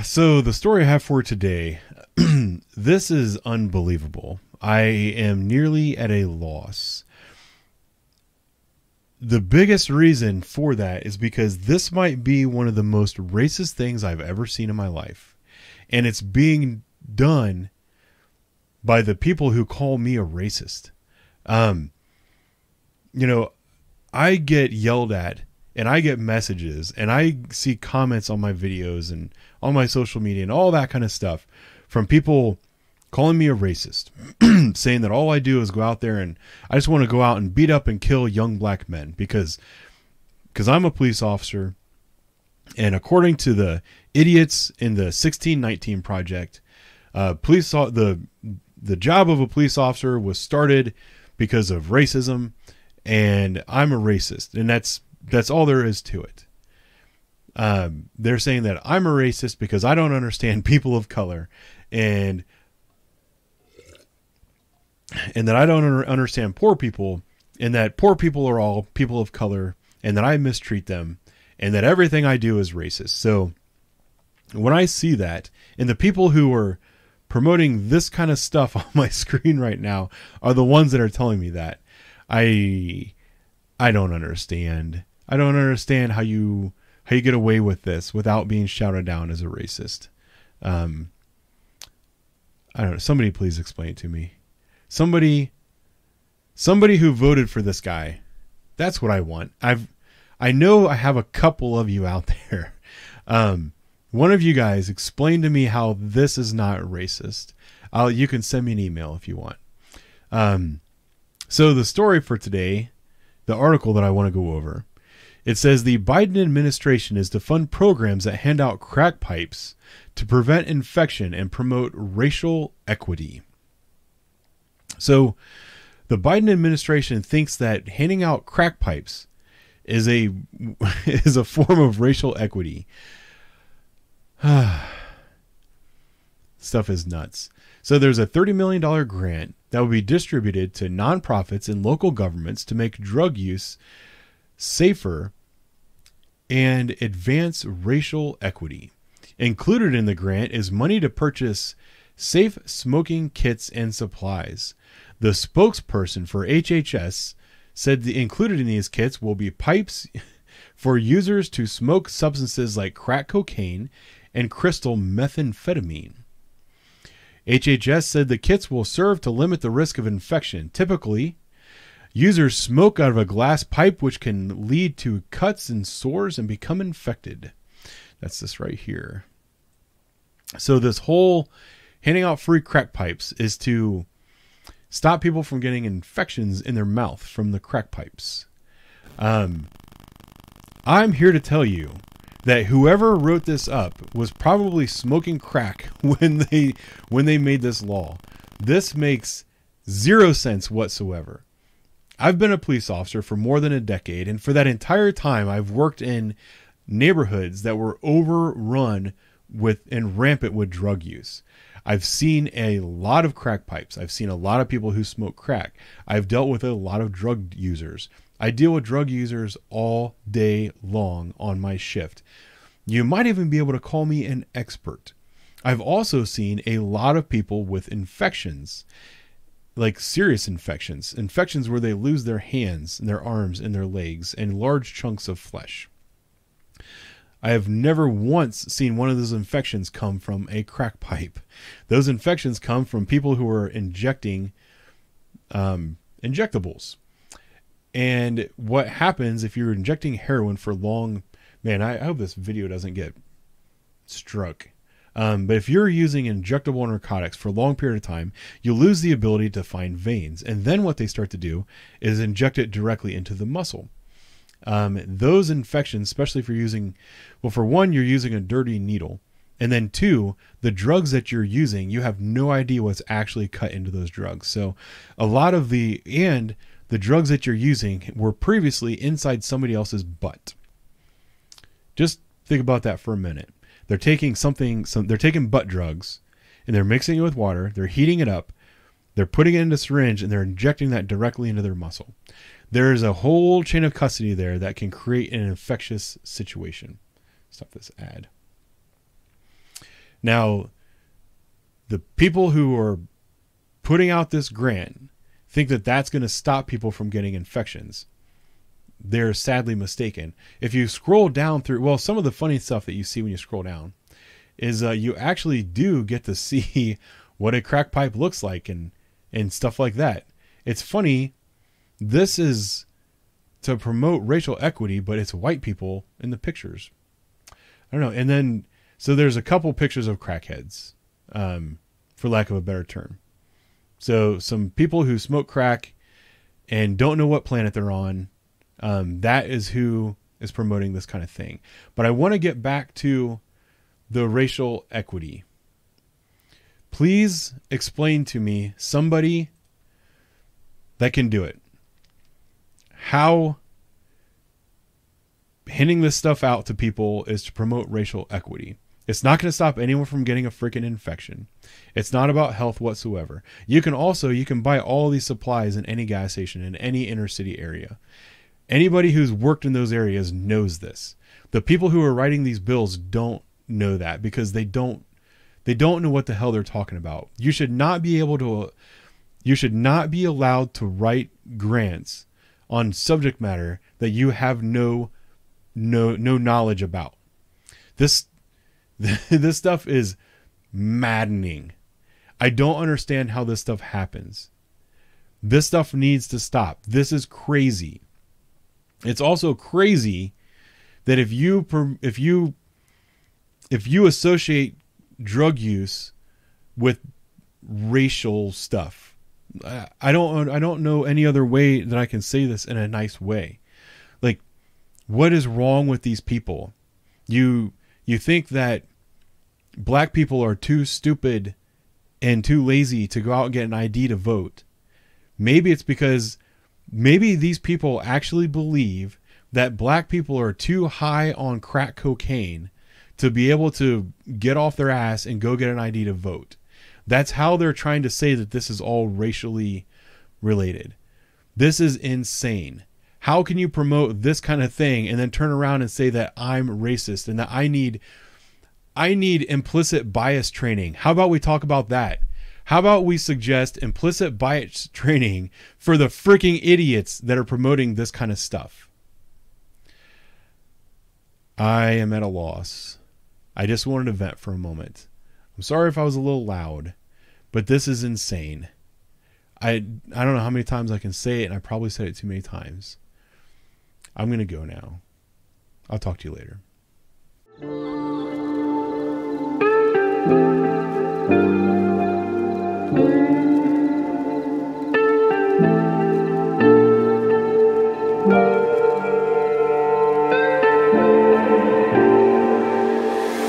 So the story I have for today, this is unbelievable. I am nearly at a loss. The biggest reason for that is because this might be one of the most racist things I've ever seen in my life. And it's being done by the people who call me a racist. I get yelled at and I get messages and I see comments on my videos and on my social media and all that kind of stuff from people calling me a racist, saying that all I do is go out there and I just want to go out and beat up and kill young black men because I'm a police officer. And according to the idiots in the 1619 Project, the job of a police officer was started because of racism, and I'm a racist, and that's all there is to it. They're saying that I'm a racist because I don't understand people of color, and that I don't understand poor people, and that poor people are all people of color, and that I mistreat them, and that everything I do is racist. So when I see that, and the people who are promoting this kind of stuff on my screen right now are the ones that are telling me that, I don't understand. I don't understand how you get away with this without being shouted down as a racist. I don't know. Somebody please explain it to me. Somebody who voted for this guy. That's what I want. I know I have a couple of you out there. One of you guys explain to me how this is not racist. You can send me an email if you want. So the story for today, the article that I want to go over, it says the Biden administration is to fund programs that hand out crack pipes to prevent infection and promote racial equity. So the Biden administration thinks that handing out crack pipes is a form of racial equity. Stuff is nuts. So there's a $30 million grant that will be distributed to nonprofits and local governments to make drug use safer and advance racial equity. Included in the grant is money to purchase safe smoking kits and supplies. The spokesperson for HHS said included in these kits will be pipes for users to smoke substances like crack cocaine and crystal methamphetamine. HHS said the kits will serve to limit the risk of infection. Typically, users smoke out of a glass pipe, which can lead to cuts and sores and become infected. That's this right here. So this whole handing out free crack pipes is to stop people from getting infections in their mouth from the crack pipes. I'm here to tell you that whoever wrote this up was probably smoking crack when they made this law. This makes zero sense whatsoever. I've been a police officer for more than a decade, and for that entire time I've worked in neighborhoods that were overrun with and rampant with drug use. I've seen a lot of crack pipes. I've seen a lot of people who smoke crack. I've dealt with a lot of drug users. I deal with drug users all day long on my shift. You might even be able to call me an expert. I've also seen a lot of people with infections, like serious infections where they lose their hands and their arms and their legs and large chunks of flesh. I have never once seen one of those infections come from a crack pipe. Those infections come from people who are injecting injectables. And what happens if you're injecting heroin for long... Man, I hope this video doesn't get struck. But if you're using injectable narcotics for a long period of time, you lose the ability to find veins. And then what they start to do is inject it directly into the muscle. Those infections, especially if you're using... Well, for one, you're using a dirty needle. And then two, the drugs that you're using, you have no idea what's actually cut into those drugs. So a lot of the drugs that you're using were previously inside somebody else's butt. Just think about that for a minute. They're taking they're taking butt drugs and they're mixing it with water. They're heating it up. They're putting it in a syringe and they're injecting that directly into their muscle. There's a whole chain of custody there that can create an infectious situation. Stop this ad. Now, the people who are putting out this grant think that that's going to stop people from getting infections. They're sadly mistaken. If you scroll down through, well, some of the funny stuff that you see when you scroll down is you actually do get to see what a crack pipe looks like and stuff like that. It's funny. This is to promote racial equity, but it's white people in the pictures. I don't know. And then, so there's a couple pictures of crackheads, for lack of a better term. So some people who smoke crack and don't know what planet they're on, that is who is promoting this kind of thing. But I want to get back to the racial equity. Please explain to me somebody that can do it. How handing this stuff out to people is to promote racial equity. It's not going to stop anyone from getting a freaking infection. It's not about health whatsoever. You can buy all these supplies in any gas station in any inner city area. Anybody who's worked in those areas knows this. The people who are writing these bills don't know that because they don't know what the hell they're talking about. You should not be allowed to write grants on subject matter that you have no knowledge about. This stuff is maddening. I don't understand how this stuff happens. This stuff needs to stop. This is crazy. It's also crazy that if you associate drug use with racial stuff, I don't know any other way that I can say this in a nice way. Like, what is wrong with these people? You think that black people are too stupid and too lazy to go out and get an ID to vote. Maybe it's because these people actually believe that black people are too high on crack cocaine to be able to get off their ass and go get an ID to vote. That's how they're trying to say that this is all racially related. This is insane. How can you promote this kind of thing and then turn around and say that I'm racist and that I need implicit bias training? How about we talk about that? How about we suggest implicit bias training for the freaking idiots that are promoting this kind of stuff? I am at a loss. I just wanted to vent for a moment. I'm sorry if I was a little loud, but this is insane. I don't know how many times I can say it, and I probably said it too many times. I'm going to go now. I'll talk to you later.